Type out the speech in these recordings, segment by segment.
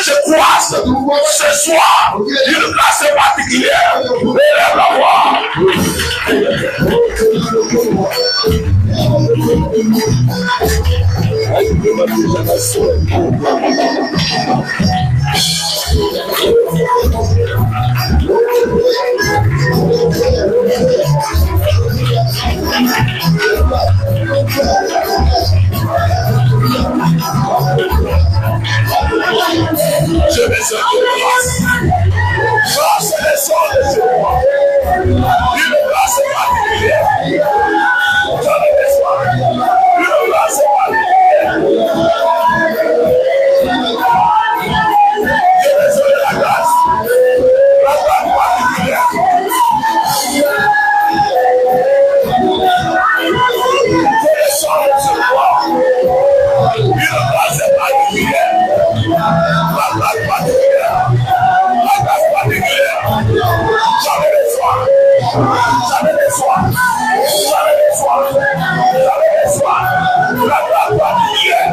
je croise ce soir une grâce particulière, élève la voix. Je vais se grâce. Grâce et les sons de ce roi. Une grâce particulière. J'en ai besoin. Une grâce particulière. Je vais se la grâce. La grâce particulière. Que les sons de ce roi. Une grâce particulière. La grâce particulière. La grâce particulière. J'en ai besoin. J'en ai besoin. J'en ai besoin. J'en ai besoin. La grâce particulière.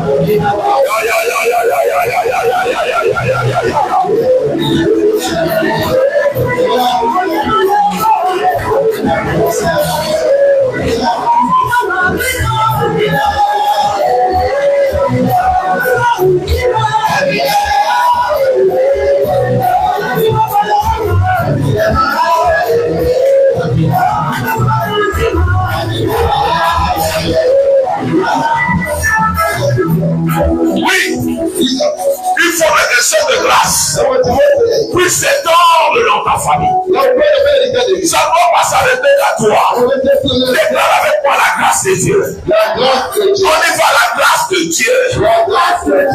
Oui, il faudrait que cette grâce puisse s'étendre dans ta famille. Ça ne doit pas s'arrêter à toi. Déclare avec moi la grâce de Dieu. On y va, la grâce de Dieu.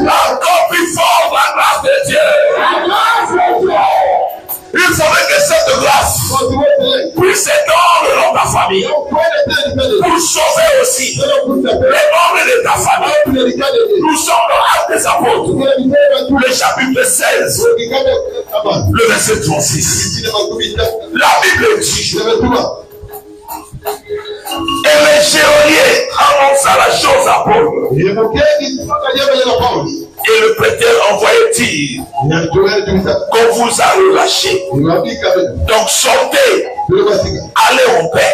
Encore plus fort, la grâce de Dieu. Il faudrait que cette grâce puisse s'étendre dans ta famille pour sauver aussi les membres de ta famille. Nous sommes dans l'Acte des Apôtres, le chapitre 16, le verset 36. La Bible dit: et le geôlier annonça la chose à Paul. Et le prêteur envoyait dire qu'on vous a relâché. Donc sortez, allez en paix.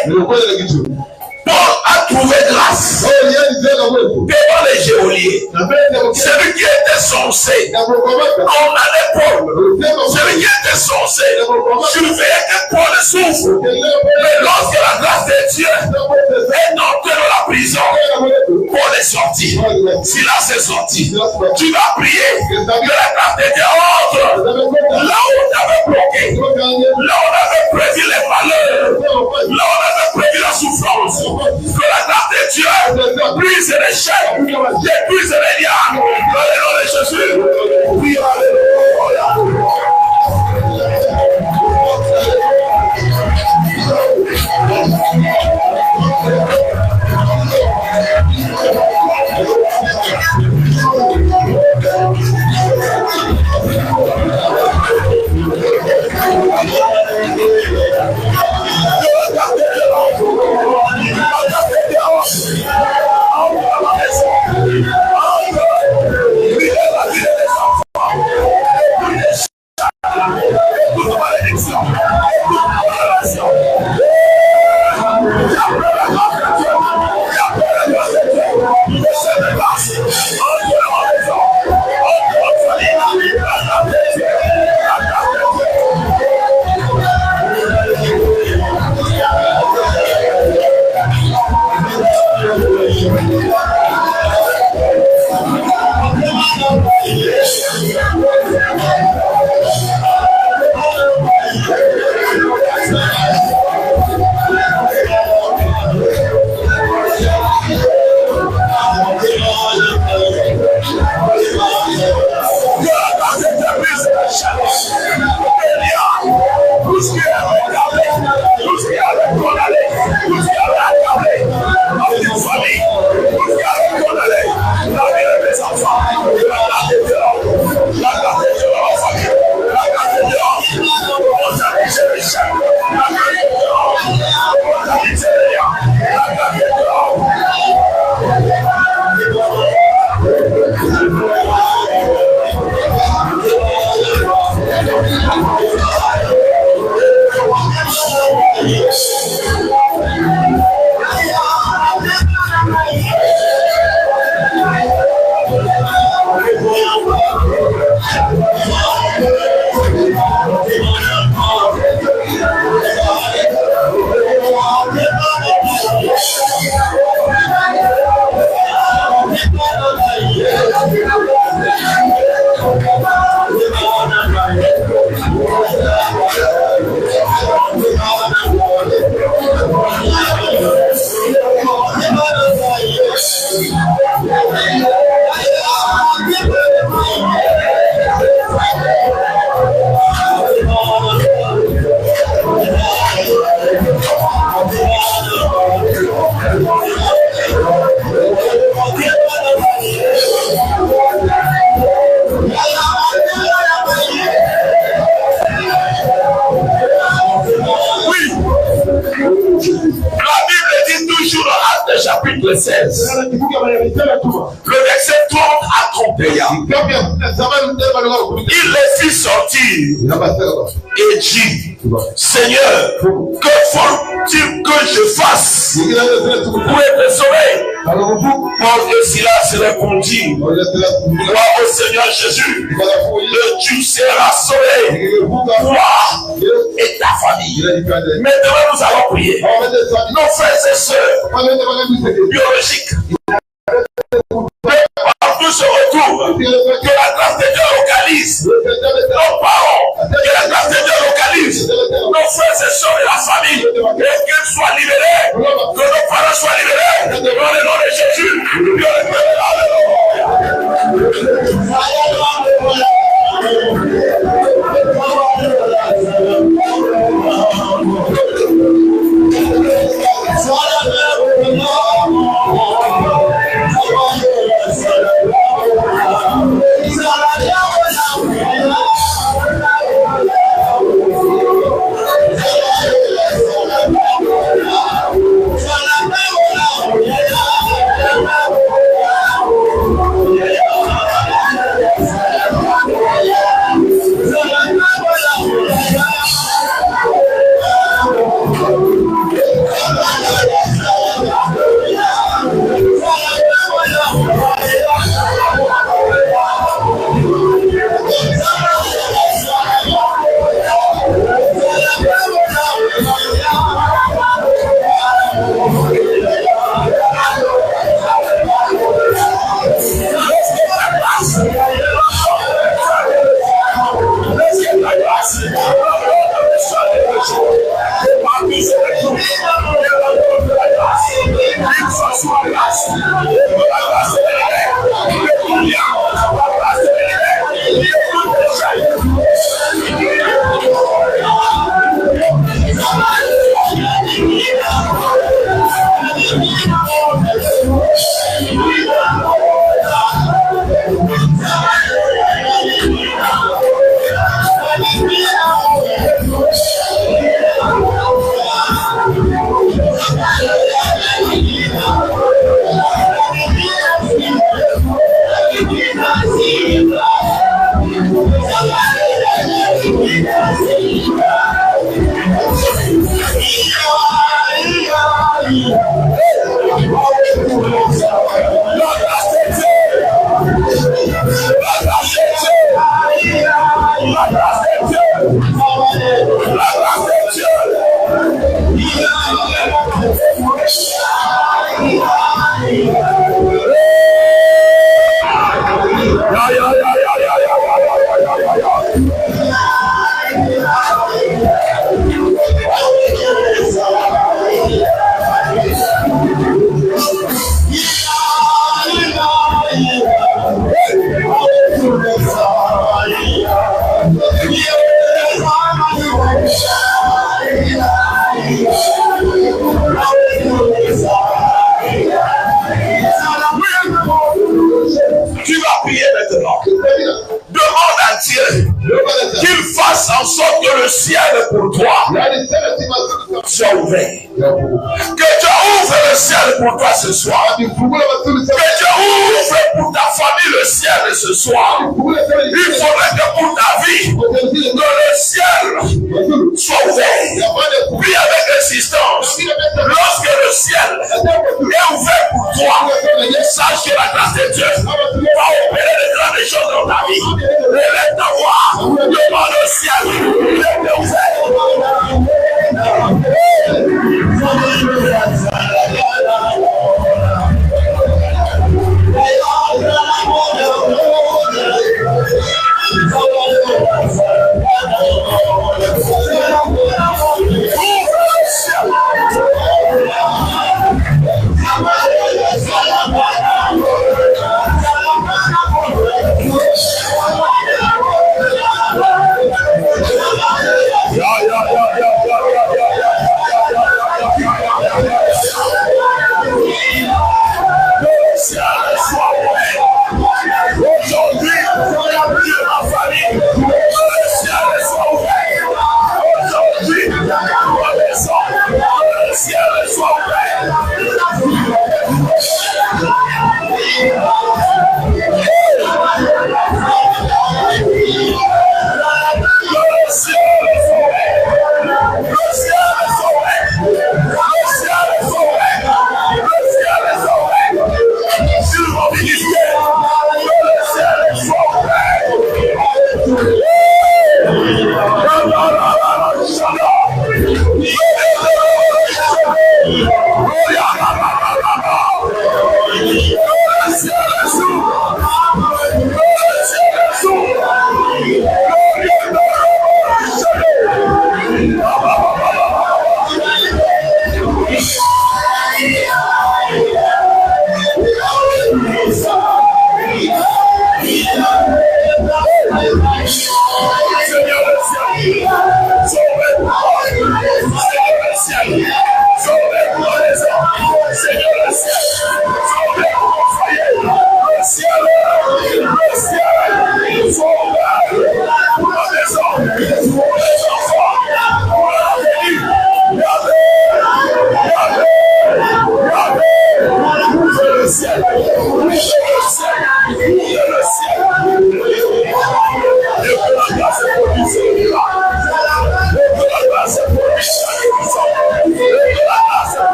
Paul a trouvé grâce devant les geôliers. Celui qui était censé condamner Paul, celui qui était censé surveiller que Paul souffre. Mais lorsque la grâce de Dieu est entrée dans la prison, Paul est sorti. Silas est sorti. Tu vas prier que la grâce de Dieu entre là où on avait bloqué, là où on avait prévu les malheurs, là où on avait prévu la souffrance. Que la grâce de Dieu brise les chaînes, brise les liens. Dans le nom de Jésus. Oui, alléluia. Chapitre 16, le verset 30 à 31. Il les fit sortir et dit: Seigneur, que faut-il que je fasse pour être sauvé? Paul et Silas répondit: Crois au Seigneur Jésus, et tu seras sauvé, toi et ta famille. Maintenant, nous allons prier. Nos frères et sœurs biologiques, partout se retrouvent. Que la grâce de Dieu localise nos parents, que la grâce de Dieu localise nos frères et sœurs et la famille, et qu'ils soient libérés, que nos parents soient libérés, dans le nom de Jésus. Ce soir, que Dieu ouvre pour ta famille le ciel ce soir. Il faudrait que pour ta vie, que le ciel soit ouvert. Puis avec résistance, lorsque le ciel est ouvert pour toi, sache que la grâce de Dieu va opérer de grandes choses dans ta vie.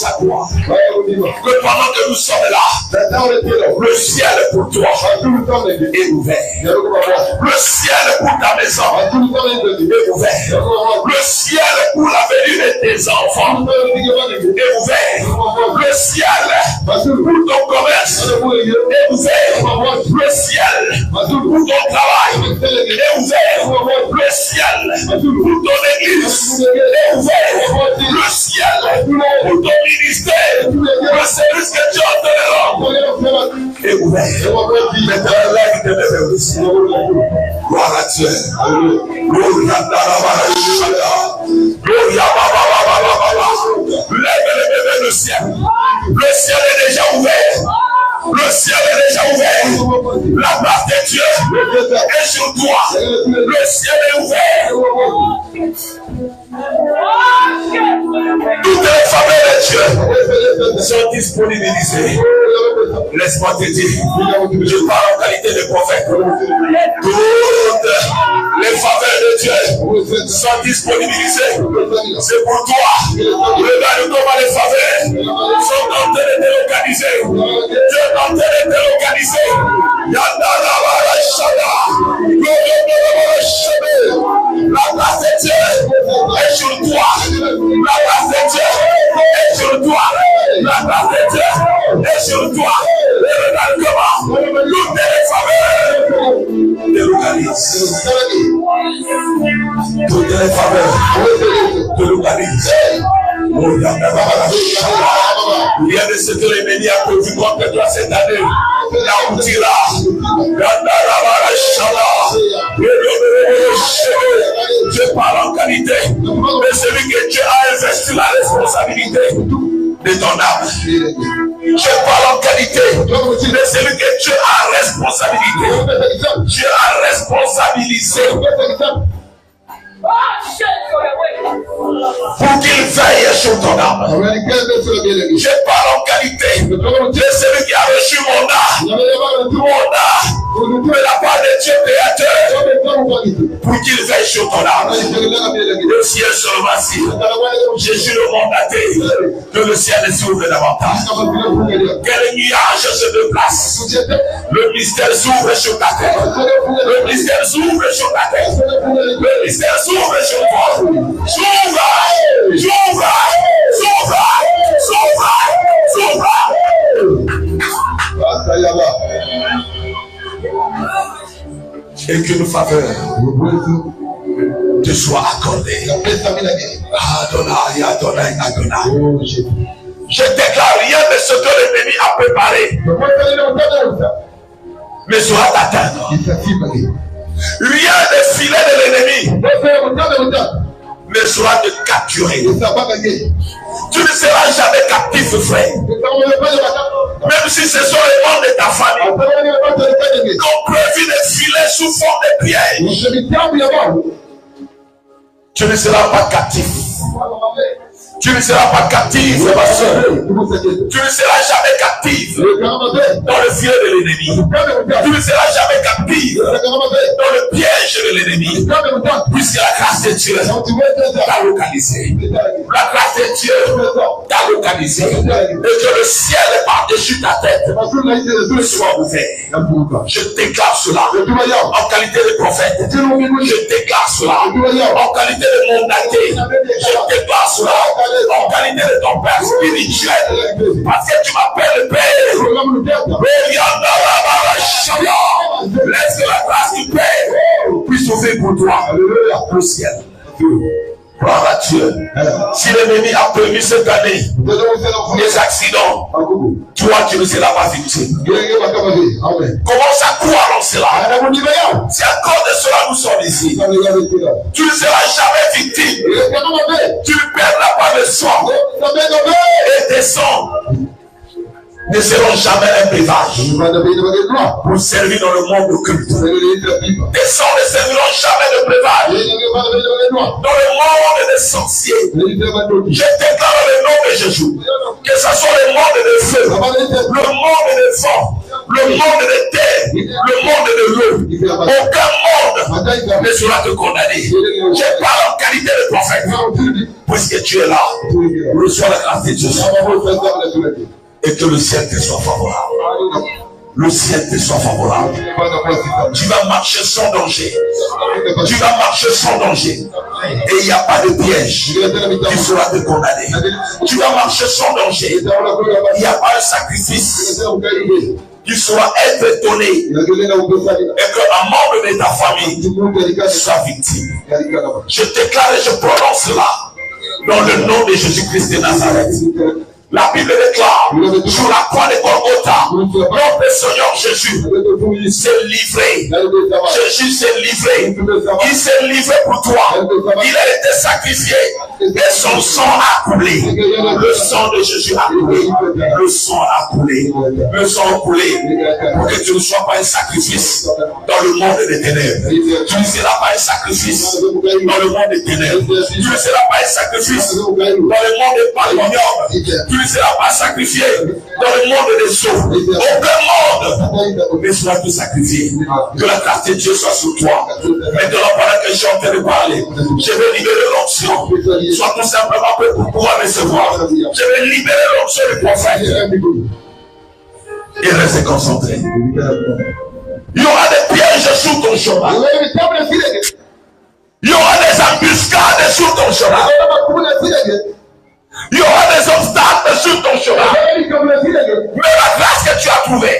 à toi que pendant que nous sommes là, le ciel pour toi est ouvert. Le ciel pour ta maison est ouvert. Le ciel pour la venue de tes enfants est ouvert. Le ciel pour ton commerce est ouvert. Le ciel pour ton travail est ouvert. Le ciel pour ton église est ouvert. Le ciel pour ton ministère, le service que tu as donné est ouvert. Maintenant, là, il te met vers le ciel. Gloire à Dieu. Gloria lève le ciel. Le ciel est déjà ouvert. Le ciel est déjà ouvert. La grâce de Dieu est sur toi. Le ciel est ouvert. Toutes les faveurs de Dieu sont disponibilisées. Laisse-moi te dire, je parle en qualité de prophète. Toutes les faveurs de Dieu sont disponibilisées. C'est pour toi. Regarde comment les faveurs sont en train de délocaliser. Dieu est en train de délocaliser. La grâce de Dieu est sur toi. La grâce de Dieu est sur toi. La grâce de Dieu est sur toi. Et regarde comment toutes les faveurs délocalisent. Toutes les faveurs délocalisent. Rien de ce que l'ennemi a prévu contre toi cette année n'aboutira. Je parle en qualité de celui que Dieu a investi la responsabilité de ton âme. Je parle en qualité de celui que Dieu a responsabilité. Dieu a responsabilisé pour qu'il veille sur ton âme. Je parle en qualité de celui qui a reçu mon âme de la part de Dieu créateur pour qu'il veille sur ton âme. Le ciel se remercie. Jésus le mandaté que le ciel s'ouvre davantage. Que les nuages se déplacent. Le mystère s'ouvre sur ta tête. Le mystère s'ouvre sur ta tête. Le mystère s'ouvre sur toi. S'ouvre, s'ouvre, s'ouvre, s'ouvre, s'ouvre. Et qu'une faveur te soit accordée. Adonai, Adonai, Adonai. Je déclare rien de ce que l'ennemi a préparé mais sera atteint. Rien de filet de l'ennemi mais sera de capturer. Tu ne seras jamais captif, frère. Même si ce sont les membres de ta famille qui ont prévu des filets sous forme de pièges, tu ne seras pas captif. Tu ne seras pas captif, ma soeur. Tu ne seras jamais captif dans le filet de l'ennemi. Tu ne seras jamais captif dans le piège de l'ennemi. Puisque la grâce de Dieu t'a localisé. La grâce de Dieu t'a localisé. Et que le ciel par-dessus ta tête soit ouvert. Je déclare cela en qualité de prophète. Je déclare cela en qualité de mandaté. Je déclare cela en qualité de ton père spirituel, parce que tu m'appelles Père. Laisse que la grâce du Père puisse ouvrir pour toi le ciel. Gloire à Dieu. Si l'ennemi a prévu cette année des accidents, toi tu ne seras pas victime. Commence à croire en cela. C'est à cause de cela nous sommes ici. Tu ne seras jamais victime. Tu ne perdras pas le sang. Et tes sangs ne seront jamais un breuvage pour servir dans le monde occulte. Tes sangs ne serviront jamais de breuvage dans le monde des sorciers. Je déclare le nom de Jésus, que ce soit le monde des feux, le monde des vents, le monde de terre, le monde de l'eau, aucun monde ne sera te condamner. Je parle en qualité de prophète. Puisque tu es là, reçois la grâce de Dieu. Et que le ciel te soit favorable. Le ciel te soit favorable. Tu vas marcher sans danger. Tu vas marcher sans danger. Et il n'y a pas de piège qui sera te condamner. Tu vas marcher sans danger. Il n'y a pas un sacrifice qui sera être étonné. Et qu'un membre de ta famille soit victime. Je déclare et je prononce cela dans le nom de Jésus-Christ de Nazareth. La Bible déclare sur la croix de Golgotha, notre Seigneur Jésus s'est livré. Jésus s'est livré. Il s'est livré pour toi. Il a été sacrifié. Et son sang a coulé. Le sang de Jésus a coulé. Le sang a coulé. Le sang a coulé. Pour que tu ne sois pas un sacrifice dans le monde des ténèbres. Tu ne seras pas un sacrifice dans le monde des ténèbres. Tu ne seras pas un sacrifice dans le monde des palmiers. Tu ne seras pas sacrifié dans le monde des sauts. Aucun monde ne sera te sacrifié. Que la grâce de Dieu soit sur toi. Maintenant, pendant que je suis en train de parler, je vais libérer l'onction. Sois tout simplement prêt pour pouvoir recevoir. Je vais libérer l'onction du prophète. Et reste concentré. Il y aura des pièges sur ton chemin. Il y aura des embuscades sur ton chemin. Il y aura des obstacles sur ton chemin. Mais la grâce que tu as trouvée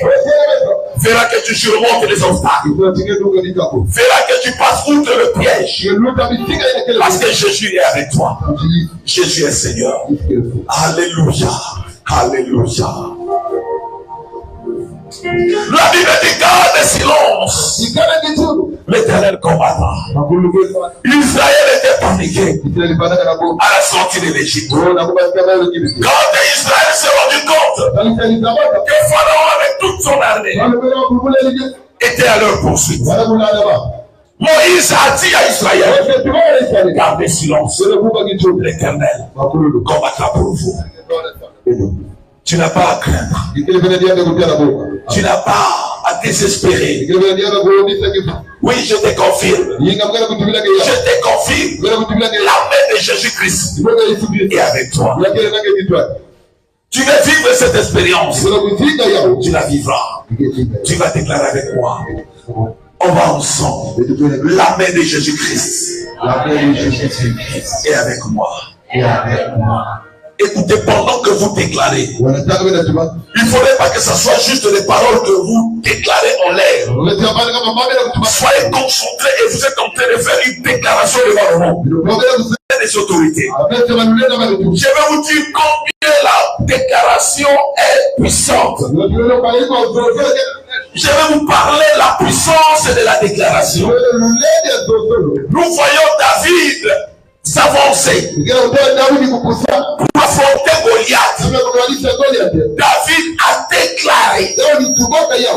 fera que tu surmontes les obstacles. Fera que tu passes outre le piège. Parce que Jésus est avec toi. Jésus est Seigneur. Alléluia. Alléluia. La Bible dit garde silence. L'Éternel combattra. Israël était paniqué à la sortie de l'Égypte. Quand Israël s'est rendu compte que Pharaon avec toute son armée était à leur poursuite, Moïse a dit à Israël, gardez silence. L'Éternel combattra pour vous. Tu n'as pas à craindre. Tu n'as pas à désespérer. Oui, je te confirme. Je te confirme. La main de Jésus-Christ est avec toi. Tu veux vivre cette expérience. Tu la vivras. Tu vas déclarer avec moi. On va ensemble. La main de Jésus-Christ est avec moi. Écoutez, pendant que vous déclarez, il ne faudrait pas que ce soit juste des paroles que vous déclarez en l'air. Soyez concentrés et vous êtes en train de faire une déclaration devant le monde. Des autorités. Je vais vous dire combien la déclaration est puissante. Je vais vous parler de la puissance de la déclaration. Nous voyons David s'avancer pour affronter Goliath. David a déclaré,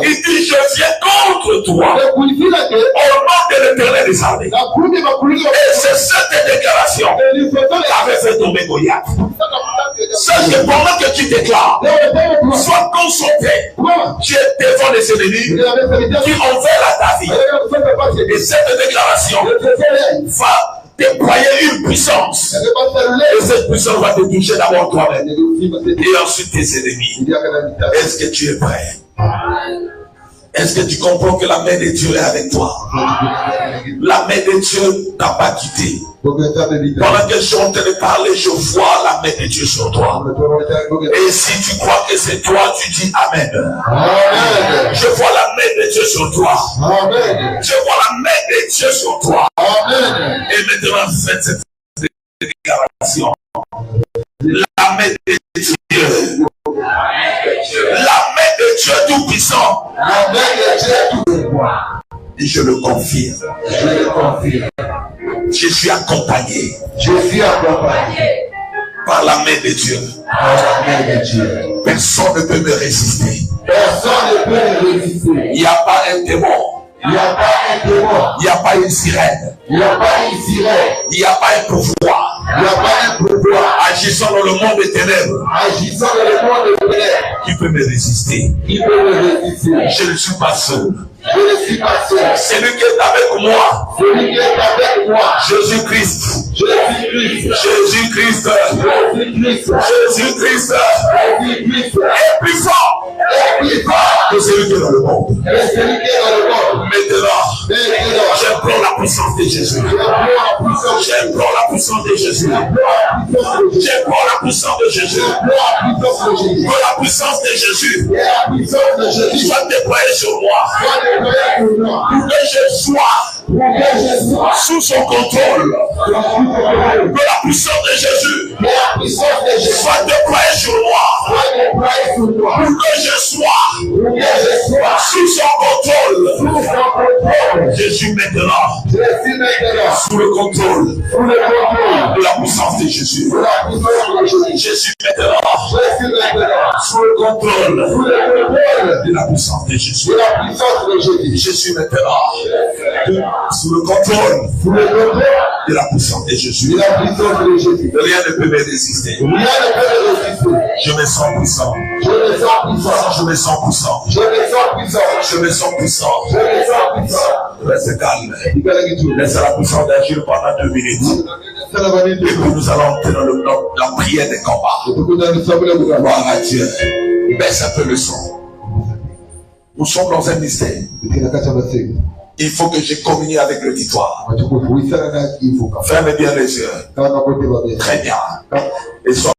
il dit je viens contre toi au nom de l'Éternel des armées. Et c'est cette déclaration qui avait fait tomber Goliath. Sache que pendant que tu déclares, sois concentré. Tu es devant les ennemis qui ont fait à David. Et cette déclaration va déployer une puissance. Et cette puissance va te toucher d'abord toi-même. Et ensuite tes ennemis. Est-ce que tu es prêt? Est-ce que tu comprends que la main de Dieu est avec toi? La main de Dieu t'a pas quitté. Pendant que je suis en train de parler, je vois la main de Dieu sur toi. Et si tu crois que c'est toi, tu dis Amen. Amen. Je vois la main de Dieu sur toi. Amen. Je vois la main de Dieu sur toi. Amen. Et maintenant, faites cette déclaration. La main de Dieu. La main de Dieu tout-puissant. La main de Dieu tout-puissant. Et je le confirme. Je le confirme. Je suis accompagné. Je suis accompagné par la main de Dieu. Par la main de Dieu. Personne ne peut me résister. Personne ne peut me résister. Il n'y a pas un démon. Il n'y a pas un démon. Il n'y a pas une sirène. Il n'y a pas une sirène. Il n'y a pas un pouvoir. Il n'y a pas un pouvoir agissant dans le monde des ténèbres qui peut me résister. Je ne suis pas seul. Celui qui est avec moi, Jésus-Christ, Jésus-Christ est plus fort que celui qui est dans le monde. Maintenant, j'implore la puissance de Jésus. J'implore la puissance de Jésus. J'implore la puissance de Jésus. Que la puissance de Jésus soit déployée sur moi. Pour que je sois sous son contrôle. Que la puissance de Jésus soit déployée sur moi. Pour que je sois sous son contrôle. Jésus maintenant sous le contrôle de la puissance de Jésus. Jésus maintenant sous le contrôle de la puissance de Jésus. Jésus maintenant sous le contrôle de la puissance de Jésus. Rien ne peut me résister. Je me sens puissant. Je me sens puissant. Je me sens puissant. Reste calme. Laisse la puissance d'agir pendant 2 minutes. Et puis nous allons entrer dans la prière des combats. Gloire à Dieu. Baisse un peu le son. Nous sommes dans un mystère. Il faut que je communie avec le victoire. Fermez bien les yeux. Très bien. Et sois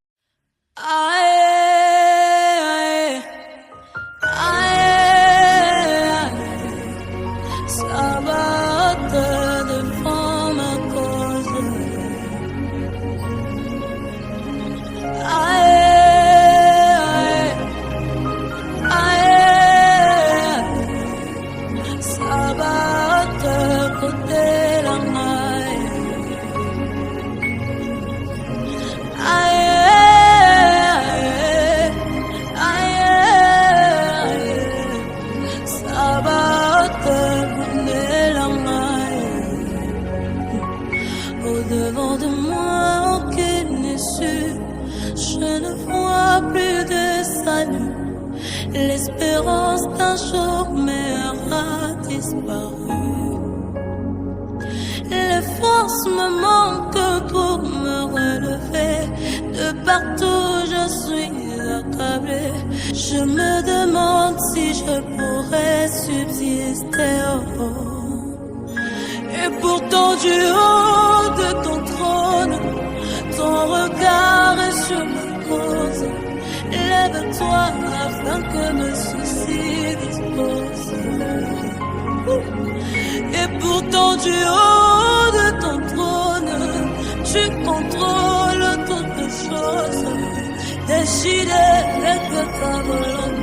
Au-devant de moi, aucune issue. Je ne vois plus de salut. L'espérance d'un jour m'aura disparu. Les forces me manquent pour me relever. De partout je suis accablée. Je me demande si je pourrais subsister. Et pourtant du haut de ton trône, ton regard est sur ma cause. Lève-toi afin que mes soucis disposent. Et pourtant du haut de ton trône, tu contrôles toutes choses. Décidé que ta volonté